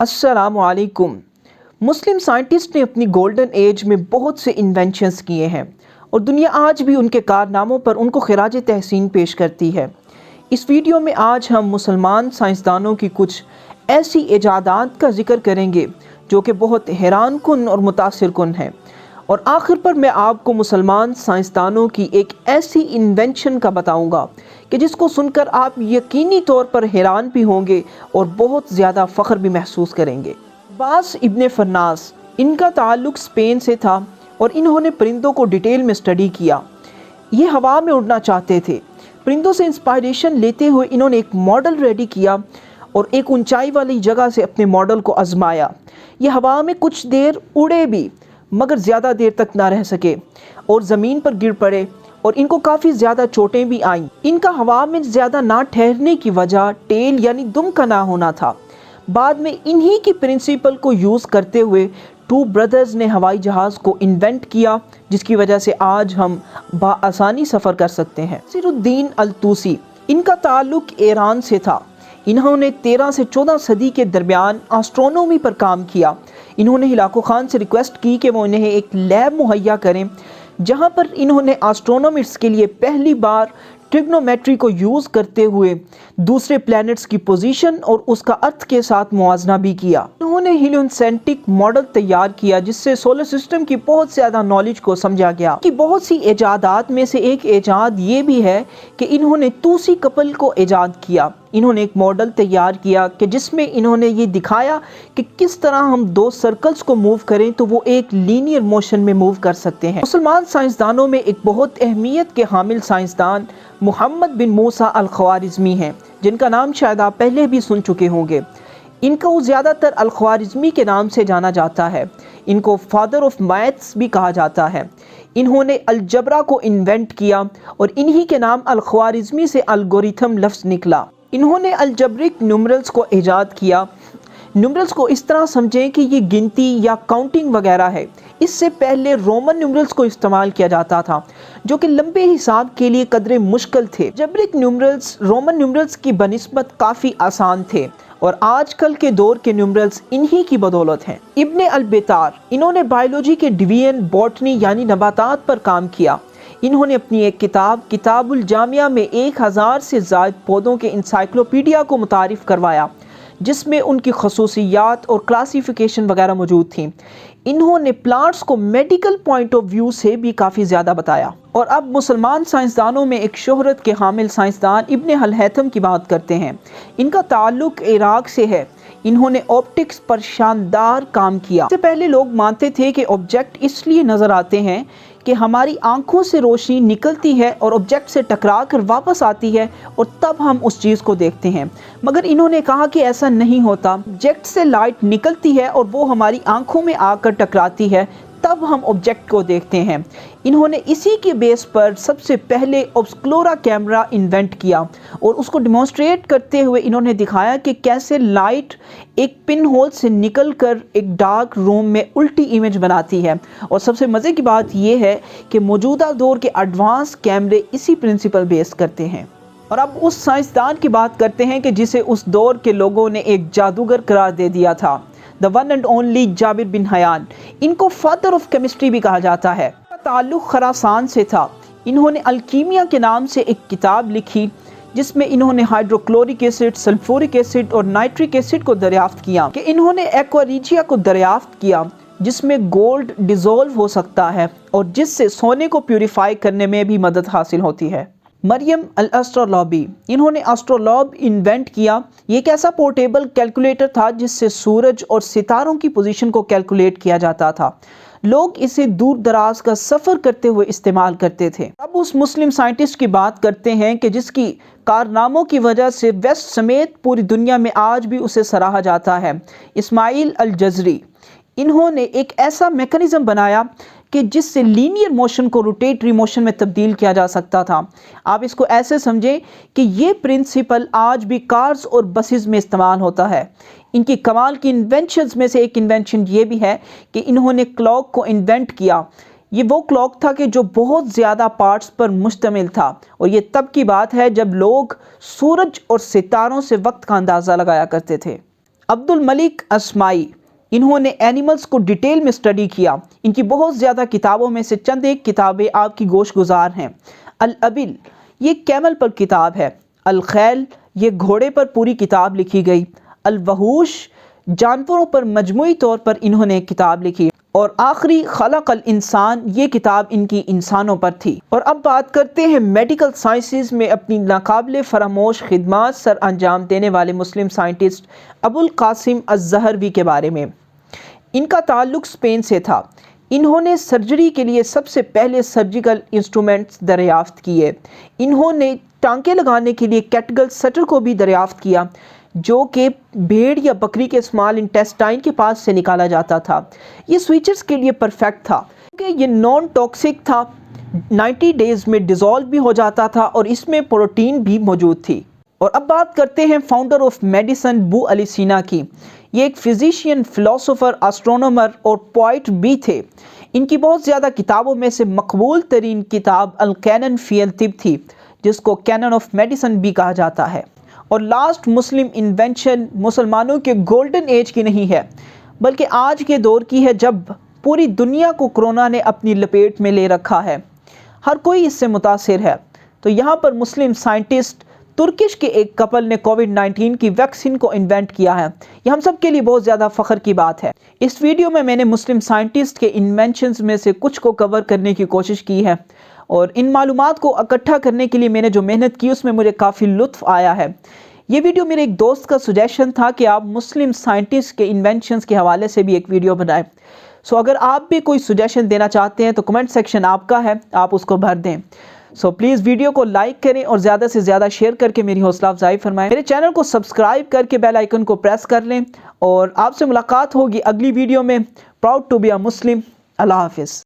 अस्सलाम वालेकुम। मुस्लिम साइंटिस्ट ने अपनी गोल्डन एज में बहुत से इन्वेंशंस किए हैं और दुनिया आज भी उनके कारनामों पर उनको खिराज तहसीन पेश करती है। इस वीडियो में आज हम मुसलमान साइंसदानों की कुछ ऐसी इजादात का जिक्र करेंगे जो कि बहुत हैरान कुन और मुतासिर कुन हैं, और आखिर पर मैं आपको मुसलमान साइंसदानों की एक ऐसी इन्वेंशन का बताऊंगा कि जिसको सुनकर आप यकीनी तौर पर हैरान भी होंगे और बहुत ज़्यादा फ़ख्र भी महसूस करेंगे। अब्बास इब्न फन्नास, इनका ताल्लुक़ स्पेन से था और इन्होंने परिंदों को डिटेल में स्टडी किया। ये हवा में उड़ना चाहते थे। परिंदों से इंस्पायरेशन लेते हुए इन्होंने एक मॉडल रेडी किया और एक ऊंचाई वाली जगह से अपने मॉडल को आजमाया। ये हवा में कुछ देर उड़े भी मगर ज़्यादा देर तक ना रह सके और ज़मीन पर गिर पड़े और इनको काफ़ी ज़्यादा चोटें भी आईं। इनका हवा में ज़्यादा ना ठहरने की वजह टेल यानी दुम का ना होना था। बाद में इन्हीं की प्रिंसिपल को यूज़ करते हुए टू ब्रदर्स ने हवाई जहाज़ को इन्वेंट किया, जिसकी वजह से आज हम बआसानी सफ़र कर सकते हैं। नसीरुद्दीन अल-तूसी, इनका ताल्लुक़ ईरान से था। इन्होंने 13 से 14 सदी के दरमियान एस्ट्रोनॉमी पर काम किया। इन्होंने हिलाको खान से रिक्वेस्ट की कि वो इन्हें एक लैब मुहैया करें जहां पर इन्होंने एस्ट्रोनॉमर्स के लिए पहली बार ट्रिग्नोमेट्री को यूज़ करते हुए दूसरे प्लैनेट्स की पोजीशन और उसका अर्थ के साथ मुआजना भी किया। इन्होंने हीलियोसेंट्रिक मॉडल तैयार किया जिससे सोलर सिस्टम की बहुत ज़्यादा नॉलेज को समझा गया। कि बहुत सी इजादात में से एक इजाद ये भी है कि इन्होंने तूसी कपल को इजाद किया। इन्होंने एक मॉडल तैयार किया कि जिसमें इन्होंने ये दिखाया कि किस तरह हम दो सर्कल्स को मूव करें तो वो एक लीनियर मोशन में मूव कर सकते हैं। मुसलमान साइंसदानों में एक बहुत अहमियत के हामिल साइंसदान मोहम्मद बिन मूसा अल-ख्वारिज़मी हैं, जिनका नाम शायद आप पहले भी सुन चुके होंगे। इनको ज़्यादातर अल-ख्वारिज़मी के नाम से जाना जाता है। इनको फादर ऑफ मैथ्स भी कहा जाता है। इन्होंने अलजबरा को इन्वेंट किया और इन्हीं के नाम अल-ख्वारिज़मी से अलगोरिथम लफ्ज़ निकला। इन्होंने अलजब्रिक न्यूमरल्स को ईजाद किया। न्यूमरल्स को इस तरह समझें कि ये गिनती या काउंटिंग वगैरह है। इससे पहले रोमन न्यूमरल्स को इस्तेमाल किया जाता था जो कि लंबे हिसाब के लिए कदरे मुश्किल थे। अलजब्रिक न्यूमरल्स रोमन न्यूमरल्स की बनिस्बत काफ़ी आसान थे और आजकल के दौर के न्यूमरल्स इन्हीं की बदौलत हैं। इब्न अल-बेतार, इन्होंने बायोलॉजी के डिवीजन बॉटनी यानी नबातात पर काम किया। इन्होंने अपनी एक किताब किताबुल जामिया में 1000 से ज़ायद पौधों के इंसाइक्लोपीडिया को मुतारिफ़ करवाया, जिसमें उनकी खसूसियात और क्लासिफिकेशन वगैरह मौजूद थी। इन्होंने प्लांट्स को मेडिकल पॉइंट ऑफ व्यू से भी काफ़ी ज़्यादा बताया। और अब मुसलमान साइंसदानों में एक शोहरत के हामिल साइंसदान इब्न अल-हैथम की बात करते हैं। इनका ताल्लुक़ इराक़ से है। इन्होंने ऑप्टिक्स पर शानदार काम किया। इससे पहले लोग मानते थे कि ऑब्जेक्ट इसलिए नज़र आते हैं कि हमारी आंखों से रोशनी निकलती है और ऑब्जेक्ट से टकरा कर वापस आती है और तब हम उस चीज़ को देखते हैं, मगर इन्होंने कहा कि ऐसा नहीं होता। ऑब्जेक्ट से लाइट निकलती है और वो हमारी आंखों में आकर टकराती है, तब हम ऑब्जेक्ट को देखते हैं। इन्होंने इसी के बेस पर सबसे पहले ऑब्सक्लोरा कैमरा इन्वेंट किया और उसको डिमॉन्स्ट्रेट करते हुए इन्होंने दिखाया कि कैसे लाइट एक पिन होल से निकलकर एक डार्क रूम में उल्टी इमेज बनाती है। और सबसे मज़े की बात यह है कि मौजूदा दौर के एडवांस कैमरे इसी प्रिंसिपल बेस करते हैं। और अब उस साइंसदान की बात करते हैं कि जिसे उस दौर के लोगों ने एक जादूगर करार दे दिया था, the one and only Jabir bin Hayyan. इनको फादर ऑफ केमिस्ट्री भी कहा जाता है। ताल्लुक़ खरासान से था। इन्होंने अल्कीमिया के नाम से एक किताब लिखी जिसमें इन्होंने हाइड्रोक्लोरिक एसिड, सल्फ्यूरिक एसिड और नाइट्रिक एसिड को दरियाफ्त किया। कि इन्होंने एक्वारिजिया को दरियाफ्त किया जिसमें गोल्ड डिज़ोल्व हो सकता है और जिससे सोने को प्यूरिफाई करने में भी मदद हासिल होती है। मरियम अल-एस्ट्रोलॉबी, इन्होंने एस्ट्रोलॉब इन्वेंट किया। ये एक ऐसा पोर्टेबल कैलकुलेटर था जिससे सूरज और सितारों की पोजीशन को कैलकुलेट किया जाता था। लोग इसे दूर दराज का सफ़र करते हुए इस्तेमाल करते थे। अब उस मुस्लिम साइंटिस्ट की बात करते हैं कि जिसकी कारनामों की वजह से वेस्ट समेत पूरी दुनिया में आज भी उसे सराहा जाता है, इस्माइल अल-जज़री। इन्होंने एक ऐसा मैकेनिज़्म बनाया कि जिससे लीनियर मोशन को रोटेटरी मोशन में तब्दील किया जा सकता था। आप इसको ऐसे समझें कि ये प्रिंसिपल आज भी कार्स और बसेस में इस्तेमाल होता है। इनकी कमाल की इन्वेंशंस में से एक इन्वेंशन ये भी है कि इन्होंने क्लॉक को इन्वेंट किया। ये वो क्लॉक था कि जो बहुत ज़्यादा पार्ट्स पर मुश्तमिल था, और ये तब की बात है जब लोग सूरज और सितारों से वक्त का अंदाज़ा लगाया करते थे। عبد الملک اسماعی، انہوں نے اینیملز کو ڈیٹیل میں اسٹڈی کیا۔ ان کی بہت زیادہ کتابوں میں سے چند ایک کتابیں آپ کی گوش گزار ہیں۔ الابل، یہ کیمل پر کتاب ہے۔ الخیل، یہ گھوڑے پر پوری کتاب لکھی گئی۔ الوحوش، جانوروں پر مجموعی طور پر انہوں نے کتاب لکھی۔ اور آخری خلق الانسان، یہ کتاب ان کی انسانوں پر تھی۔ اور اب بات کرتے ہیں میڈیکل سائنسز میں اپنی ناقابل فراموش خدمات سر انجام دینے والے مسلم سائنٹسٹ ابو القاسم الزہروی کے بارے میں۔ ان کا تعلق اسپین سے تھا۔ انہوں نے سرجری کے لیے سب سے پہلے سرجیکل انسٹرومنٹس دریافت کیے۔ انہوں نے ٹانکے لگانے کے لیے کیٹگل سٹر کو بھی دریافت کیا، جو کہ بھیڑ یا بکری کے اسمال انٹیسٹائن کے پاس سے نکالا جاتا تھا۔ یہ سویچرز کے لیے پرفیکٹ تھا کیونکہ یہ نان ٹاکسک تھا، 90 ڈیز میں ڈیزولو بھی ہو جاتا تھا اور اس میں پروٹین بھی موجود تھی۔ اور اب بات کرتے ہیں فاؤنڈر آف میڈیسن ابو علی سینا کی۔ یہ ایک فزیشین، فلاسفر، اسٹرونومر اور پوائٹ بھی تھے۔ ان کی بہت زیادہ کتابوں میں سے مقبول ترین کتاب القانون فی الطب تھی، جس کو کینن آف میڈیسن بھی کہا جاتا ہے۔ اور لاسٹ مسلم انوینشن مسلمانوں کے گولڈن ایج کی نہیں ہے، بلکہ آج کے دور کی ہے، جب پوری دنیا کو کرونا نے اپنی لپیٹ میں لے رکھا ہے۔ ہر کوئی اس سے متاثر ہے۔ تو یہاں پر مسلم سائنٹسٹ ترکش کے ایک کپل نے کووڈ-19 کی ویکسین کو انوینٹ کیا ہے۔ یہ ہم سب کے لیے بہت زیادہ فخر کی بات ہے۔ اس ویڈیو میں نے مسلم سائنٹسٹ کے انوینشنز میں سے کچھ کو کور کرنے کی کوشش کی ہے، اور ان معلومات کو اکٹھا کرنے کے لیے میں نے جو محنت کی اس میں مجھے کافی لطف آیا ہے۔ یہ ویڈیو میرے ایک دوست کا سجیشن تھا کہ آپ مسلم سائنٹسٹ کے انوینشنز کے حوالے سے بھی ایک ویڈیو بنائیں۔ سو اگر آپ بھی کوئی سجیشن دینا چاہتے ہیں تو کمنٹ سیکشن آپ کا ہے، آپ اس کو بھر دیں۔ سو پلیز ویڈیو کو لائک کریں اور زیادہ سے زیادہ شیئر کر کے میری حوصلہ افزائی فرمائیں۔ میرے چینل کو سبسکرائب کر کے بیل آئیکن کو پریس کر لیں، اور آپ سے ملاقات ہوگی اگلی ویڈیو میں۔ پراؤڈ ٹو بی اے مسلم۔ اللہ حافظ۔